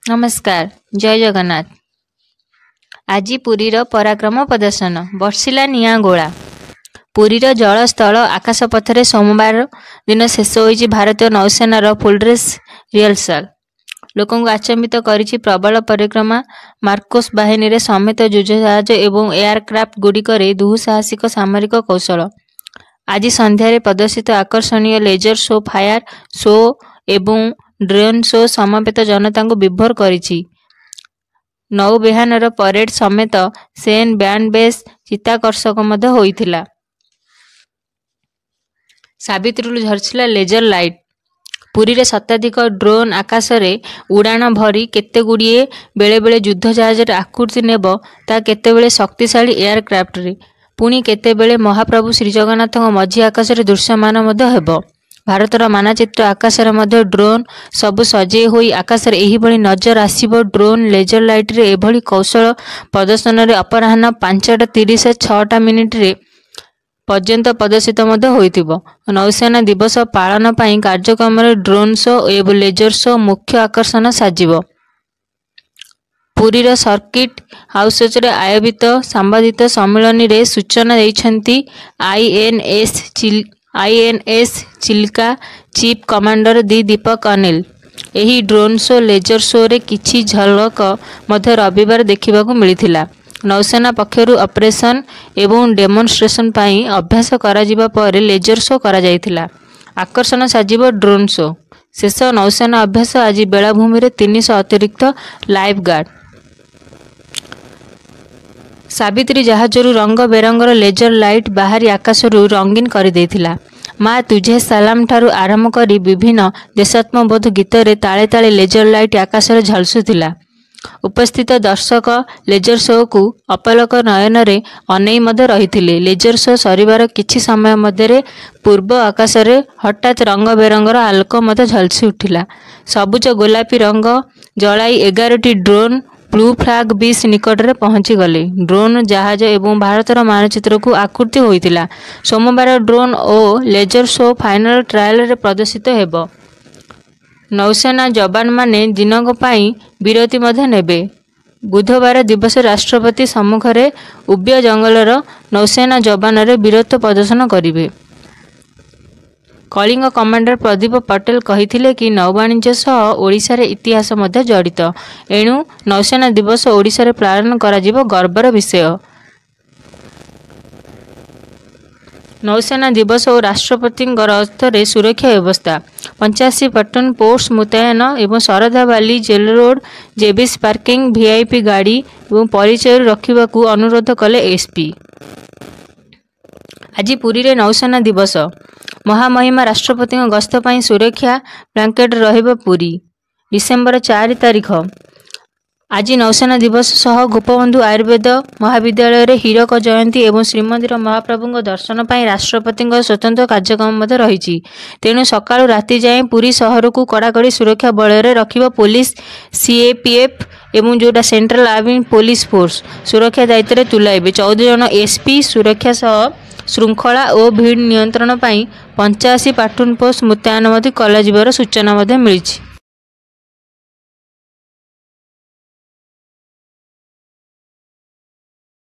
नमस्कार जय जगन्नाथ। आज पुरीर पराक्रम प्रदर्शन बर्षिला निया गोला। पुरीर जल स्थल आकाशपथरे सोमवार दिन शेष होइछि भारतीय नौसेनार फुल ड्रेस रिहर्सल। लोकंकु आचंबित करिछि प्रबल परिक्रमा मार्कोस बाहिनी रे समेत युद्धजहाज एवं एयरक्राफ्ट गुड़िकरे दुःसाहसिक सामरिक कौशल। आज संध्यारे प्रदर्शित आकर्षणीय लेजर शो, फायर शो एवं ड्रोन शो समवेत जनता को विभोर करिछि। नौबेहानर परेड समेत सेन बैंड बेस चित्ताकर्षक मध्य होइथिला। सावित्रीलु झरछिला लेजर लाइट। पुरी रे शताधिक ड्रोन आकाश रे उड़ाण भरी केते गुड़िए बेले बेले युद्ध जहाज आकृति नेब ता केते बेले शक्तिशाली एयरक्राफ्ट रे पुणी केते बेले महाप्रभु श्री जगन्नाथ मझी आकाश रे दृश्यमान मध्य हेबो। भारतर मानचित्र आकाश रे मध्य ड्रोन सबु सजे होई आकाश रे एही भली नजर आसीबो। ड्रोन लेजर लाइट रे एभली कौशल प्रदर्शन रे अपराह्न 5:36 रे पर्यंत प्रदर्शित मध्य होइतिबो। नौसेना दिवस पालन पई कार्यक्रम रे ड्रोन शो एवं लेजर शो मुख्य आकर्षण साजिबो। पुरीर सर्किट हाउस रे आयोजित संवादित सम्मेलन रे सूचना दैछंती आईएनएस चिल्का चीफ कमांडर दी दीपक अनिल। एही ड्रोन शो लेजर शो रे किछि झलक मध्य रविवार देखिबाकू मिलिथिला। नौसेना पक्षरु ऑपरेशन एवं डेमोन्स्ट्रेशन पई अभ्यास करा जिबा पर लेजर शो करा जायथिला। आकर्षण साजिबो ड्रोन शो। शेष नौसेना अभ्यास आज बेलाभूमि रे 300 अतिरिक्त लाइफ गार्ड। सावित्री जहाजरू रंग बेरंगर लेजर लाइट बाहरी आकाशरू रंगीन कर देथिला। माँ तुझे सलाम ठारू आरंभ करी विभिन्न देशात्मबोध गीत रे ताले ताले लेजर लाइट आकाश रे झलसुथिला। उपस्थित दर्शक लेजर शो को अपलक नयन रे अनेई मध्य रहिथिले। लेजर शो सरिबार किछि समय मध्य पूर्व आकाश रे हठात रंग बेरंगर आलोक मध्य झलसी उठिला। सबुज गोलापी रंग जलाई 11टी ड्रोन ब्लू फ्लैग बीच निकट रे पहुंची गले। ड्रोन जहाज एवं भारतर मानचित्र को आकृति होइतिला। सोमवार ड्रोन और लेजर शो फाइनल ट्रायल रे प्रदर्शित हेबो। नौसेना जवान माने दिनक पाई विरति मध्य नेबे। बुधवार दिवस राष्ट्रपति सम्मुखरे उब्य जंगलर नौसेना जवान रे वीरत्व प्रदर्शन करिवे। कलिंग कमांडर प्रदीप पटेल कहिथिले कि नौवाणिज्य सह ओडिशा रे इतिहास मध्य जड़ित, एणु नौसेना दिवस ओडिशा रे पालन करा जिवो गर्वर विषय। नौसेना दिवस और राष्ट्रपति अर्थरे सुरक्षा व्यवस्था 85 पटन पोस्ट मुतयन एवं शरधा वाली जेल रोड जेबीस पार्किंग वीआईपी गाड़ी और परिचय रखा अनुरोध कले एसपी। आज पुरी रे नौसेना दिवस महामहिमा राष्ट्रपति गस्त पर सुरक्षा ब्लांकेट रहिबो। पुरी डिसेम्बर 4 तारिख आज नौसेना दिवस सह गोपबंधु आयुर्वेद महाविद्यालय रे हीरक जयंती एवं श्रीमंदिर महाप्रभु दर्शन पर राष्ट्रपति स्वतंत्र कार्यक्रम मध्य रही। तेणु सकाळु राति जाए पुरी सहर को कड़ाकड़ी सुरक्षा बलय रे रखिबो पुलिस, सीएपीएफ एवं जोटा सेंट्रल आर्मी पुलिस फोर्स सुरक्षा दायित्व रे तुलाइबे। 14 जन एसपी सुरक्षा सह श्रृंखला और भीड़ नियंत्रण पर 85 पाटून पोस्ट मुतयन कल सूचना मिली।